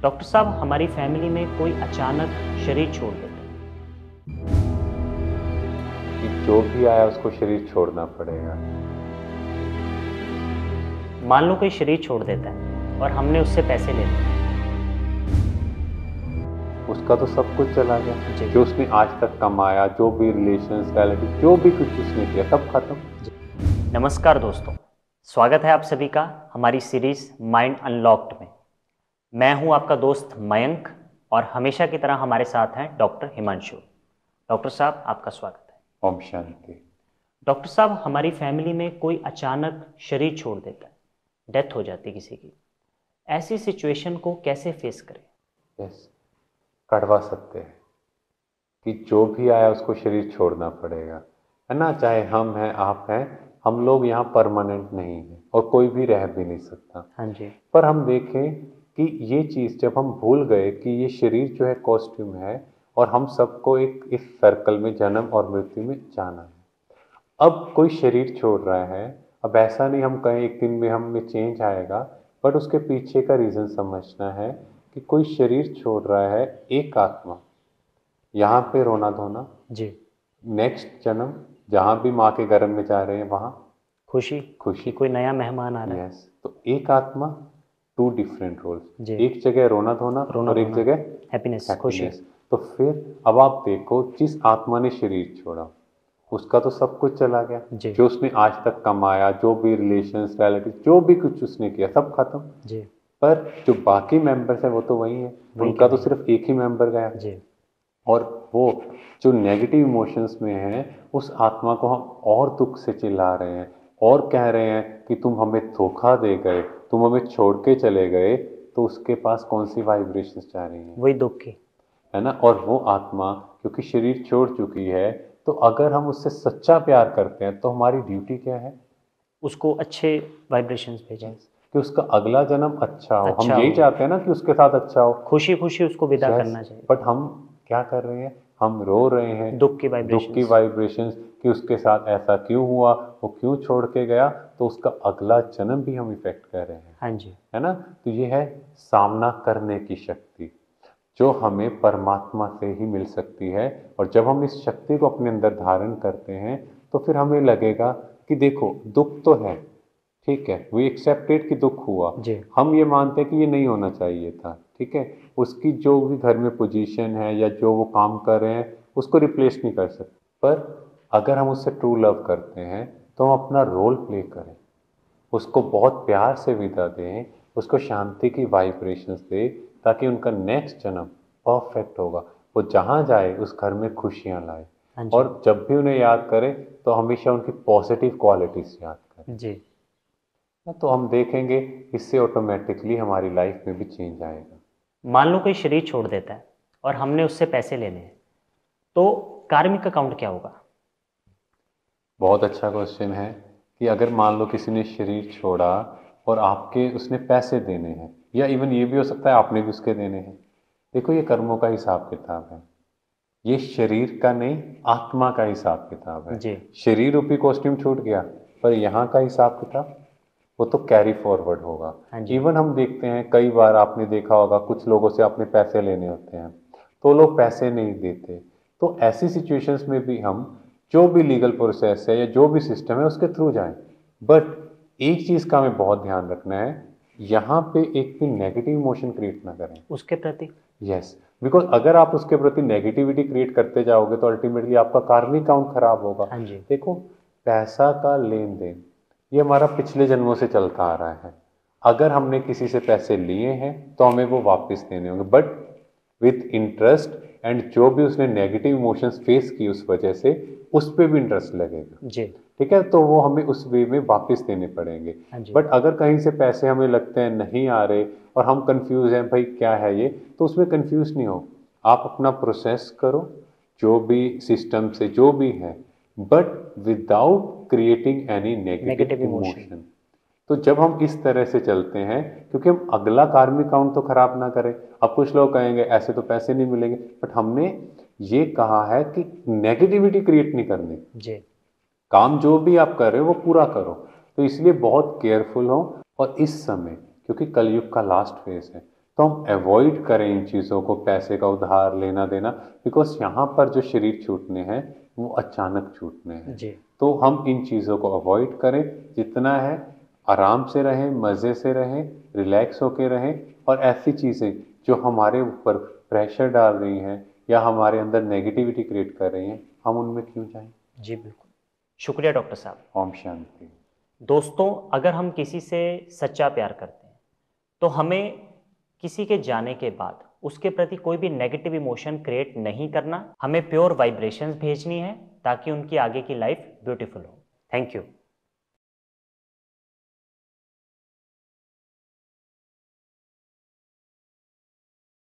Doctor साहब, हमारी family में कोई अचानक शरीर छोड़ देता है। कि जो भी आया उसको शरीर छोड़ना पड़ेगा। मान लो कोई शरीर छोड़ देता है और हमने उससे पैसे ले लिए। उसका तो सब कुछ चला गया, जी। जो उसने आज तक कमाया, जो भी रिलेशंस, रिलेटिव, जो भी कुछ उसने किया, सब खत्म। नमस्कार दोस्तों, स्वागत है आप सभी का हमारी सीरीज माइंड अनलॉक्ड में। मैं हूं आपका दोस्त मयंक और हमेशा की तरह हमारे साथ हैं डॉक्टर हिमांशु। डॉक्टर साहब, आपका स्वागत है। ओम शांति। डॉक्टर साहब, हमारी फैमिली में कोई अचानक शरीर छोड़ देता है, डेथ हो जाती है किसी की। ऐसी सिचुएशन को कैसे फेस करें? यस, कड़वा सत्य है कि जो भी आया उसको शरीर छोड़ना पड़ेगा, है ना। चाहे हम हैं, आप हैं, हम लोग यहाँ परमानेंट नहीं हैं और कोई भी रह भी नहीं सकता। हाँ जी। पर हम देखें कि ये चीज़ जब हम भूल गए कि ये शरीर जो है कॉस्ट्यूम है और हम सबको एक इस सर्कल में जन्म और मृत्यु में जाना है। अब कोई शरीर छोड़ रहा है, अब ऐसा नहीं हम कहें एक दिन में हम में चेंज आएगा, बट उसके पीछे का रीज़न समझना है कि कोई शरीर छोड़ रहा है, एक आत्मा यहाँ पे रोना धोना, जी। नेक्स्ट जन्म जहाँ भी माँ के गर्भ में जा रहे हैं वहाँ खुशी खुशी। कि कोई नया मेहमान आ रहा है। यस, तो एक आत्मा, टू डिफरेंट रोल्स। जी। एक जगह रोना धोना रोना और एक धोना, जगह हैप्पीनेस, खुशी। हैप्पीनेस। तो फिर अब आप देखो, जिस आत्मा ने शरीर छोड़ा उसका तो सब कुछ चला गया, जी। जो उसने आज तक कमाया, जो भी रिलेशंस, रिलेटिव, जो भी कुछ उसने किया, सब खत्म। जी। पर जो बाकी मेंबर्स हैं वो तो वही हैं, वही उनका के तो वही। सिर्फ एक ही मेंबर गया। जी। और वो जो नेगेटिव इमोशंस में है, उस आत्मा को हम और दुख से चिल्ला रहे हैं और कह रहे हैं कि तुम हमें धोखा दे गए, तुम हमें छोड़ के चले गए। तो उसके पास कौन सी वाइब्रेशंस जा रही हैं? वही दुख की। है ना। और वो आत्मा क्योंकि शरीर छोड़ चुकी है, तो अगर हम उससे सच्चा प्यार करते हैं तो हमारी ड्यूटी क्या है? उसको अच्छे वाइब्रेशंस भेजें। कि उसका अगला जन्म अच्छा हो। हम अच्छा यही हो। चाहते हैं ना कि उसके साथ अच्छा हो। खुशी खुशी उसको विदा यस, करना चाहिए। बट हम क्या कर रहे हैं? हम रो रहे हैं, दुख की दुख की वाइब्रेशंस। वाइब्रेशंस, कि उसके साथ ऐसा क्यों हुआ, वो क्यों छोड़ के गया। तो उसका अगला जन्म भी हम इफेक्ट कर रहे हैं, हाँ जी। है ना। तो ये है सामना करने की शक्ति, जो हमें परमात्मा से ही मिल सकती है। और जब हम इस शक्ति को अपने अंदर धारण करते हैं तो फिर हमें लगेगा कि देखो, दुख तो है, ठीक है, वी एक्सेप्टेड कि दुख हुआ। जी। हम ये मानते हैं कि ये नहीं होना चाहिए था, ठीक है। उसकी जो भी घर में पोजीशन है या जो वो काम कर रहे हैं उसको रिप्लेस नहीं कर सकते। पर अगर हम उससे ट्रू लव करते हैं तो हम अपना रोल प्ले करें, उसको बहुत प्यार से विदा दें, उसको शांति की वाइब्रेशंस दें, ताकि उनका नेक्स्ट जन्म परफेक्ट होगा। वो जहाँ जाए उस घर में खुशियाँ लाए। हाँ जी। और जब भी उन्हें याद करें तो हमेशा उनकी पॉजिटिव क्वालिटीज याद करें। जी। तो हम देखेंगे इससे ऑटोमेटिकली हमारी लाइफ में भी चेंज आएगा। मान लो कोई शरीर छोड़ देता है और हमने उससे पैसे लेने हैं, तो कार्मिक अकाउंट क्या होगा? बहुत अच्छा क्वेश्चन है कि अगर मान लो किसी ने शरीर छोड़ा और आपके उसने पैसे देने हैं, या इवन ये भी हो सकता है आपने भी उसके देने हैं। देखो, ये कर्मों का हिसाब किताब है, ये शरीर का नहीं, आत्मा का हिसाब किताब है। जी। शरीर रूपी कॉस्ट्यूम छूट गया, पर यहाँ का हिसाब किताब वो तो कैरी फॉरवर्ड होगा। हाँ जी। इवन हम देखते हैं, कई बार आपने देखा होगा, कुछ लोगों से आपने पैसे लेने होते हैं तो लोग पैसे नहीं देते। तो ऐसी सिचुएशंस में भी हम जो भी लीगल प्रोसेस है या जो भी सिस्टम है उसके थ्रू जाएं। बट एक चीज़ का हमें बहुत ध्यान रखना है, यहाँ पे एक भी नेगेटिव इमोशन क्रिएट ना करें उसके प्रति। यस, बिकॉज अगर आप उसके प्रति नेगेटिविटी क्रिएट करते जाओगे तो अल्टीमेटली आपका कार्मिक काउंट खराब होगा। हाँ जी। देखो, पैसा का लेन देन ये हमारा पिछले जन्मों से चलता आ रहा है। अगर हमने किसी से पैसे लिए हैं तो हमें वो वापस देने होंगे, बट विथ इंटरेस्ट। एंड जो भी उसने नेगेटिव इमोशंस फेस की उस वजह से, उस पर भी इंटरेस्ट लगेगा, जी। ठीक है। तो वो हमें उस वे में वापस देने पड़ेंगे। हाँ जी। बट अगर कहीं से पैसे हमें लगते हैं नहीं आ रहे और हम कंफ्यूज हैं, भाई क्या है ये, तो उसमें कंफ्यूज नहीं हो। आप अपना प्रोसेस करो जो भी सिस्टम से जो भी है, but without creating any negative negative emotion. Emotion. तो जब हम इस तरह से चलते हैं, क्योंकि हम अगला कार्मिक काउंट तो खराब ना करें। अब कुछ लोग कहेंगे ऐसे तो पैसे नहीं मिलेंगे, बट हमने ये कहा है कि नेगेटिविटी क्रिएट नहीं करनी। जी। काम जो भी आप कर रहे हो वो पूरा करो। तो इसलिए बहुत केयरफुल हो। और इस समय क्योंकि कलयुग का लास्ट फेज है, तो हम अवॉइड करें इन चीज़ों को, पैसे का उधार लेना देना, बिकॉज यहाँ पर जो शरीर छूटने हैं वो अचानक छूटने हैं। जी। तो हम इन चीज़ों को अवॉइड करें, जितना है आराम से रहें, मज़े से रहें, रिलैक्स होके रहें, और ऐसी चीज़ें जो हमारे ऊपर प्रेशर डाल रही हैं या हमारे अंदर नेगेटिविटी क्रिएट कर रही हैं, हम उनमें क्यों जाएं। जी बिल्कुल, शुक्रिया डॉक्टर साहब। ओम शांति। दोस्तों, अगर हम किसी से सच्चा प्यार करते हैं तो हमें किसी के जाने के बाद उसके प्रति कोई भी नेगेटिव इमोशन क्रिएट नहीं करना, हमें प्योर वाइब्रेशंस भेजनी है ताकि उनकी आगे की लाइफ ब्यूटीफुल हो। Thank you.